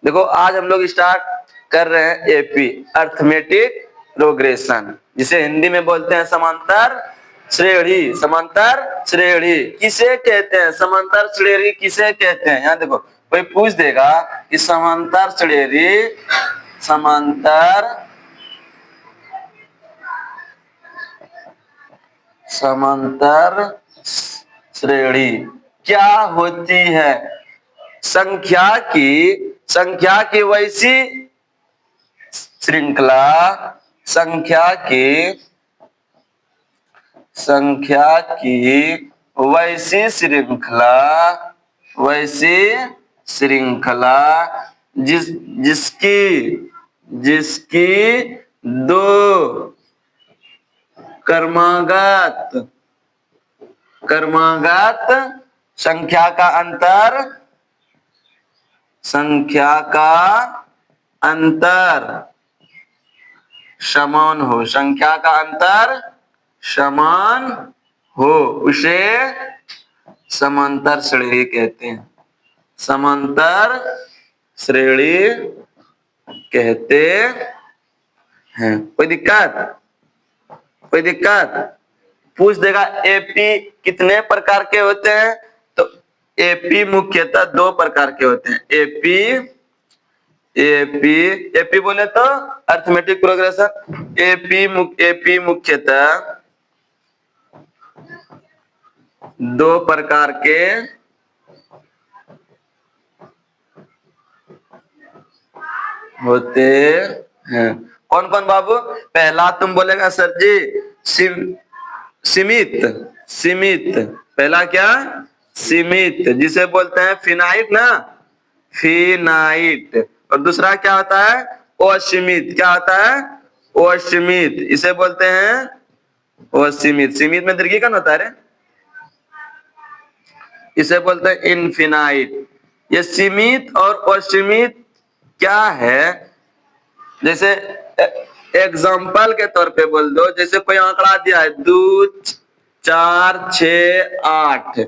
देखो आज हम लोग स्टार्ट कर रहे हैं एपी अर्थमेटिक प्रोग्रेशन, जिसे हिंदी में बोलते हैं समांतर श्रेणी। समांतर श्रेणी किसे कहते हैं? समांतर श्रेणी किसे कहते हैं? यहाँ देखो कोई पूछ देगा कि समांतर श्रेणी, समांतर श्रेणी क्या होती है? संख्या की वैसी श्रृंखला, संख्या की वैसी श्रृंखला जिसकी दो क्रमागत संख्या का अंतर समान हो, संख्या का अंतर समान हो, उसे समांतर श्रेणी कहते हैं। समांतर श्रेणी कहते हैं। कोई दिक्कत? पूछ देगा एपी कितने प्रकार के होते हैं? तो एपी मुख्यतः दो प्रकार के होते हैं। एपी बोले तो अर्थमेटिक प्रोग्रेशन। एपी मुख्यतः दो प्रकार के होते हैं। कौन कौन बाबू? पहला तुम बोलेगा सर जी सीमित। पहला क्या? सीमित, जिसे बोलते हैं फिनाइट ना, फिनाइट। और दूसरा क्या होता है? असीमित। क्या होता है? असीमित, इसे बोलते हैं असीमित। सीमित में दीर्घिकरण होता है रे, इसे बोलते हैं इनफिनाइट। ये सीमित और असीमित क्या है? जैसे एग्जाम्पल के तौर पे बोल दो, जैसे कोई आंकड़ा दिया है 2 4 6 8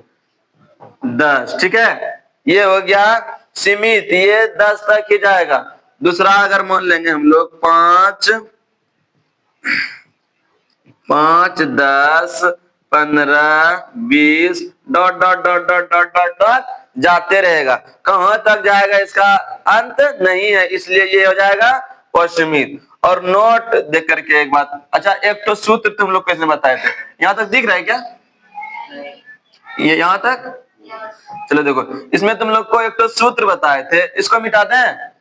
10, ठीक है, ये हो गया सीमित, ये 10 तक ही जाएगा। दूसरा अगर मान लेंगे हम लोग 5 10 15 20 dot dot dot dot dot dot dot जाते रहेगा। कहां तक जाएगा इसका अंत नहीं है, इसलिए ये हो जाएगा असीमित। और नोट देख करके एक बात, अच्छा एक तो सूत्र तुम लोग कैसे बताए थे, यहां तक दिख रहा है क्या? ये यहां तक? चलो देखो, इसमें तुम लोग को एक तो सूत्र बताए थे, इसको मिटा दें।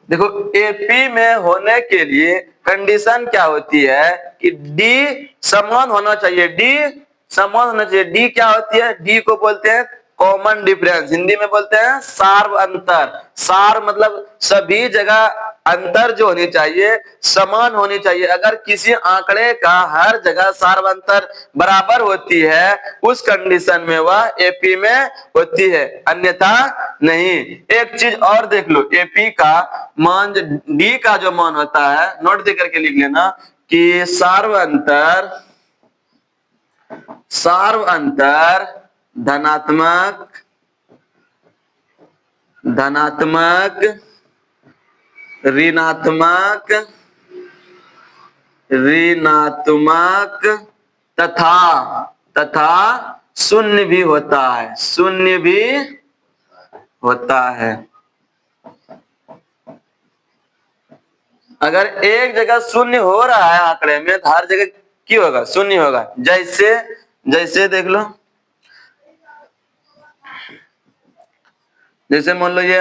देखो एपी में होने के लिए कंडीशन क्या होती है कि डी समान होना चाहिए। डी क्या होती है? डी को बोलते हैं कॉमन डिफरेंस, हिंदी में बोलते हैं सार्व अंतर। सार मतलब सभी जगह अंतर जो होनी चाहिए समान होनी चाहिए। अगर किसी आंकड़े का हर जगह सार्व अंतर बराबर होती है, उस कंडीशन में वह एपी में होती है, अन्यथा नहीं। एक चीज और देख लो, एपी का मान, डी का जो मान होता है, नोट दे करके लिख लेना कि सार्व अंतर धनात्मक ऋणात्मक तथा शून्य भी होता है। अगर एक जगह शून्य हो रहा है आंकड़े में, तो हर जगह क्या होगा? शून्य होगा। जैसे देख लो, जैसे मान लो ये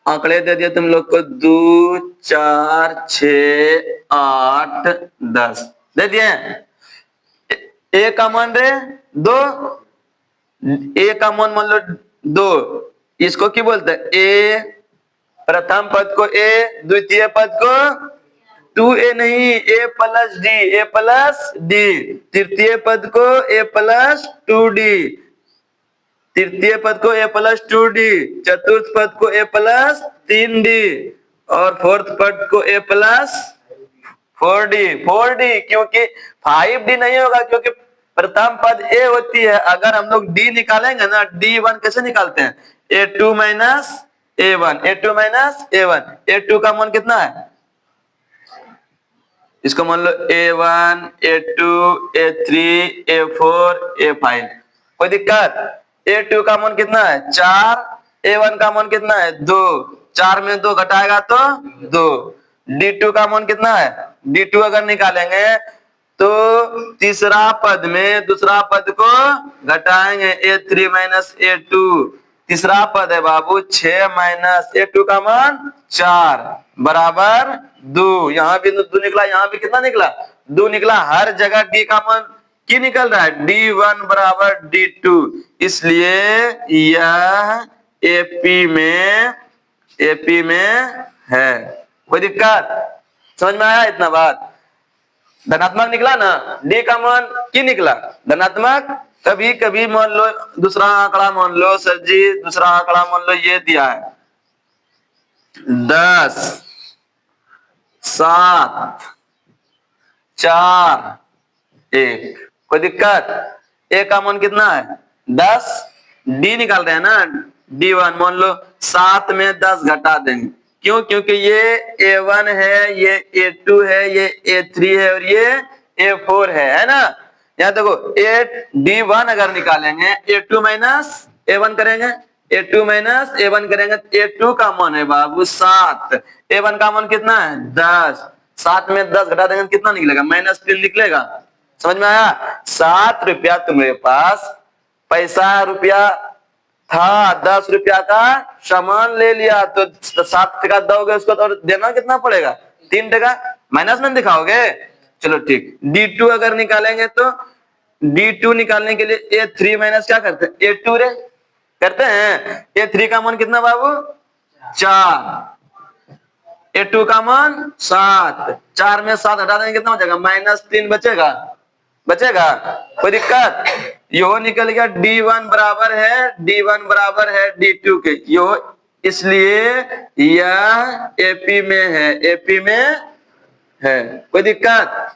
आंकड़े दे दिए तुम लोग को 2 4 6 8 10 दे दिए। ए का मान रे 2, ए का मान मान लो 2, इसको क्या बोलते हैं? ए प्रथम पद को ए, द्वितीय पद को 2a नहीं, a प्लस डी, तृतीय पद को a प्लस 2d, तृतीय पद को a+2d, चतुर्थ पद को a+3d और फोर्थ पद को a+4d। 4d क्योंकि 5d नहीं होगा, क्योंकि प्रथम पद a होती है। अगर हम लोग d निकालेंगे ना, d1 कैसे निकालते हैं, a2 minus a1, a2 minus a1। a2 का मान कितना है, इसको मान लो a1, a2, a3, a4, a5। कोई दिक्कत? a2 का मान कितना है 4, a1 का मान कितना है 2, 4 में 2 घटाएगा तो 2। d2 का मान कितना है, d2 अगर निकालेंगे तो तीसरा पद में दूसरा पद को घटाएंगे, a3 माइनस a2। तीसरा पद है बाबू 6 माइनस a2 का मान 4 बराबर 2। यहाँ भी 2 निकला, यहाँ भी कितना निकला 2 निकला। हर जगह d का मान की निकल रहा है, d1 बराबर d2। इसलिए यह एपी में है। कोई दिक्कत? समझ में आया इतना बात? धनात्मक निकला ना, d का मान की निकला धनात्मक। कभी कभी मान लो दूसरा आंकड़ा, मान लो सर जी दूसरा आंकड़ा मान लो ये दिया है 10, 7, 4, 1। कोई दिक्कत? a का मान कितना है 10, d निकाल रहे हैं ना, d1 मान लो 7 में 10 घटा देंगे। क्यों? क्योंकि ये a1 है, ये a2 है, ये a3 है और ये a4 है ना। यहाँ देखो d1 अगर निकालेंगे a2 माइनस a1 करेंगे, a2 माइनस a1 करेंगे, a2 का मान है बाबू 7, a1 का मान कितना है 10। 7 में 10 घटा देंगे कितना निकलेगा, -3 निकलेगा। समझ में आया? 7 रुपया तुम्हारे पास पैसा रुपया था, 10 रुपया का सामान ले लिया तो 7 टका दोगे उसको, तो देना कितना पड़ेगा 3 टका, माइनस में दिखाओगे। चलो ठीक। d2 अगर निकालेंगे तो d2 निकालने के लिए a3 माइनस क्या करते हैं a2 रे करते हैं। a3 का मान कितना बाबू 4, a2 का मान 7, 4 में 7 हटा देंगे कितना हो जाएगा -3 बचेगा। कोई दिक्कत? यो निकल गया d1 बराबर है d2 के, यो इसलिए यह एपी में है। कोई दिक्कत?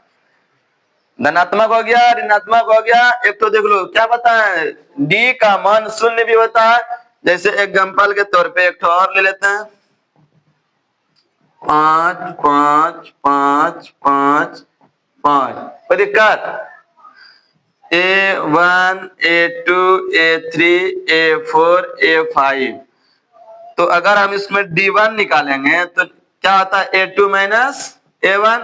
धनात्मक हो गया, ऋणात्मक हो गया। एक तो देख लो क्या बताया, d का मान 0 भी होता है। जैसे एग्जांपल के तौर पे एक तो और ले लेते हैं 5, 5, 5, 5, 5। कोई दिक्कत? a1, a2, a3, a4, a5। तो अगर हम इसमें d1 निकालेंगे तो क्या होता है a2 माइनस a1।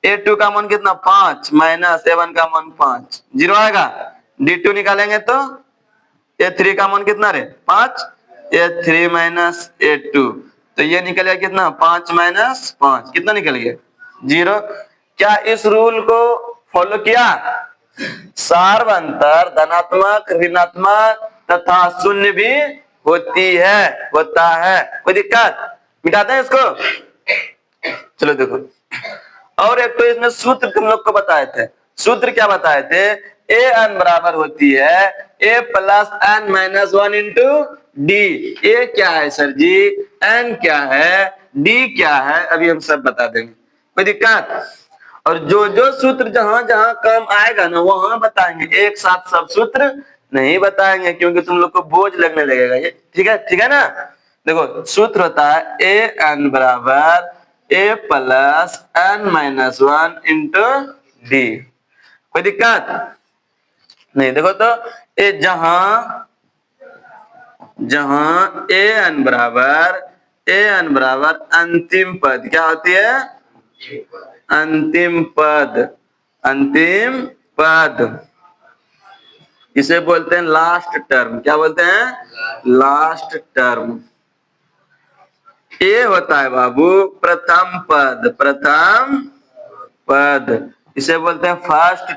a2 का मान कितना 5 माइनस a1 का मान 5, 0 आएगा। d2 निकालेंगे तो a3 का मान कितना रे 5, a3 माइनस a2, तो ये निकल गया कितना 5 माइनस 5, कितना निकल गया 0। क्या इस रूल को फॉलो किया? सार्वंतर धनात्मक, ऋणात्मक तथा शून्य भी होता है। कोई दिक्कत? मिटाते हैं इसको। चलो देखो, और एक तो इसमें सूत्र तुम लोग को बताए थे। सूत्र क्या बताए थे? an बराबर होती है a plus n minus 1 into d. A क्या है सर जी, n क्या है, d क्या है, अभी हम सब बता देंगे। कोई दिक्कत? और जो सूत्र जहां जहां काम आएगा ना वहां बताएंगे, एक साथ सब सूत्र नहीं बताएंगे क्योंकि तुम लोग को बोझ लगने लगेगा ये। ठीक है ना। देखो सूत्र होता है an बराबर a plus n minus 1 into D. कोई दिक्कत नहीं? देखो तो ए जहां an बराबर अंतिम पद क्या होती है, अंतिम पद इसे बोलते हैं लास्ट टर्म। क्या बोलते हैं? Last term. ए होता है बाबू प्रथम पद, इसे बोलते हैं फर्स्ट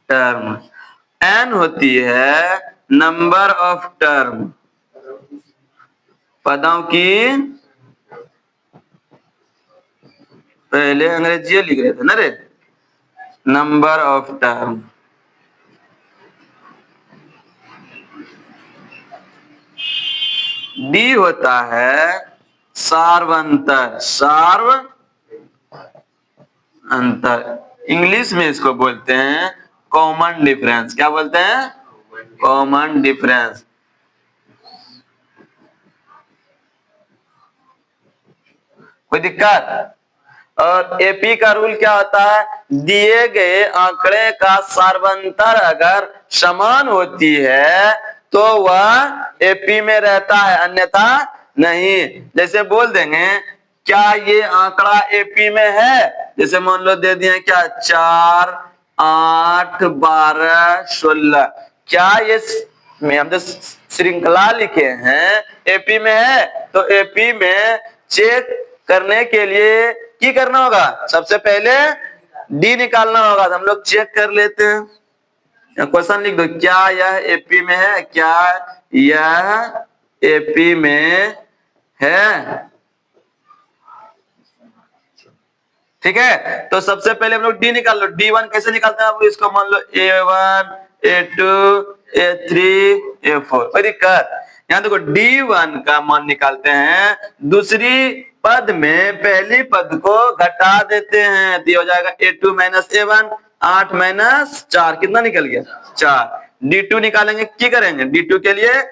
टर्म। एन होती है नंबर ऑफ टर्म, पदों की, पहले अंग्रेजी लिख रहे थे ना रे, नंबर ऑफ टर्म। डी होता है सार्वंतर, सार्व अंतर। इंग्लिश में इसको बोलते हैं कॉमन डिफरेंस। क्या बोलते हैं? Common difference. कोई दिक्कत? और एपी का रूल क्या होता है? दिए गए आंकड़े का सार्वंतर अगर समान होती है तो वह एपी में रहता है, अन्यथा नहीं। जैसे बोल देंगे क्या ये आंकड़ा एपी में है? जैसे मान लो दे दिए क्या 4, 8, 12, 16। क्या ये हम जो श्रृंखला लिखे हैं एपी में है? तो एपी में चेक करने के लिए क्या करना होगा? सबसे पहले डी निकालना होगा। तो हम लोग चेक कर लेते हैं। क्वेश्चन लिख दो, क्या यह एपी में है? क्या यह एपी में है? ठीक है, तो सबसे पहले हम लोग डी निकाल लो। D1 कैसे निकालते हैं? आप इसको मान लो A1, A2, A3, A4। कोई दिक्कत? यहाँ देखो D1 का मान निकालते हैं, दूसरी पद में पहली पद को घटा देते हैं तो हो जाएगा A2 माइनस A1, 8 माइनस 4 कितना निकल गया? 4। D2 निकालेंगे, क्या करेंगे? D2 के लिए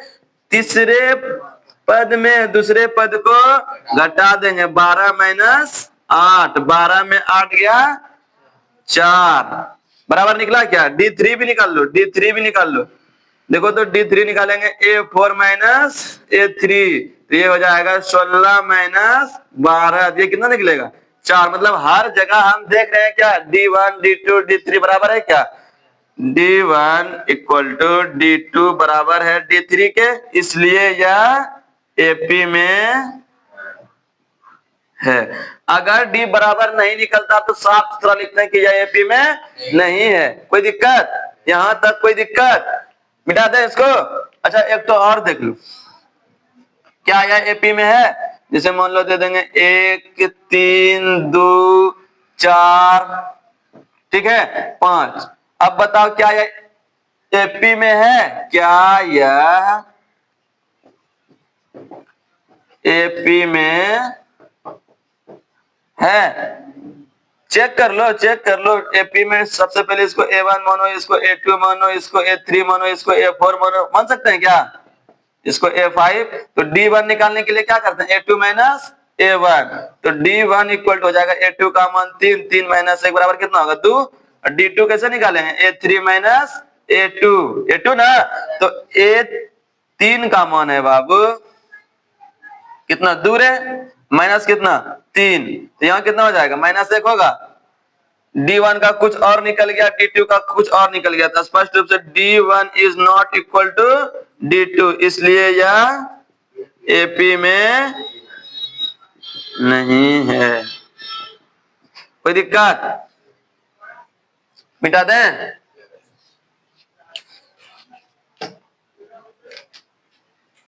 तीसरे पद में दूसरे पद को घटा देंगे, 12 माइनस 8, 12 में 8 गया 4, बराबर निकला क्या? D3 भी निकाल लो, D3 भी निकाल लो। देखो तो D3 निकालेंगे A4 माइनस A3, तो ये हो जाएगा 16 माइनस 12, ये कितना निकलेगा? 4। मतलब हर जगह हम देख रहे हैं क्या? D1, D2, D3 बराबर है क्या? D1 इक्वल टू D2 बराबर है D3 के, इसलिए यह एपी में है। अगर डी बराबर नहीं निकलता तो साफ सुथरा लिखते हैं कि यह एपी में नहीं है। कोई दिक्कत? यहां तक कोई दिक्कत? मिटा दें इसको। अच्छा एक तो और देख लो, क्या यह एपी में है? जैसे मान लो दे देंगे 1, 3, 2, 4, ठीक है, 5। अब बताओ क्या यह एपी में है? क्या यह एपी में है? चेक कर लो, चेक कर लो। एपी में सबसे पहले इसको A1 मानो, इसको A2 मानो, इसको A3 मानो, इसको A4 मानो। मान सकते हैं क्या? इसको A5। तो D1 निकालने के लिए क्या करते हैं? A2 minus A1। तो D1 इक्वल टू हो जाएगा A2 का मान 3, 3 माइनस 1 बराबर कितना होगा? 2। और D2 कैसे निकालेंगे? A3 माइनस A2, A2 ना, तो A3 का मान है बाबू कितना? दूर है, माइनस कितना? 3। तो यहाँ कितना हो जाएगा? माइनस 1 होगा। D1 का कुछ और निकल गया, D2 का कुछ और निकल गया। तो स्पष्ट रूप से D1 is not equal to D2, इसलिए यह एपी में नहीं है। कोई दिक्कत? मिटा दें?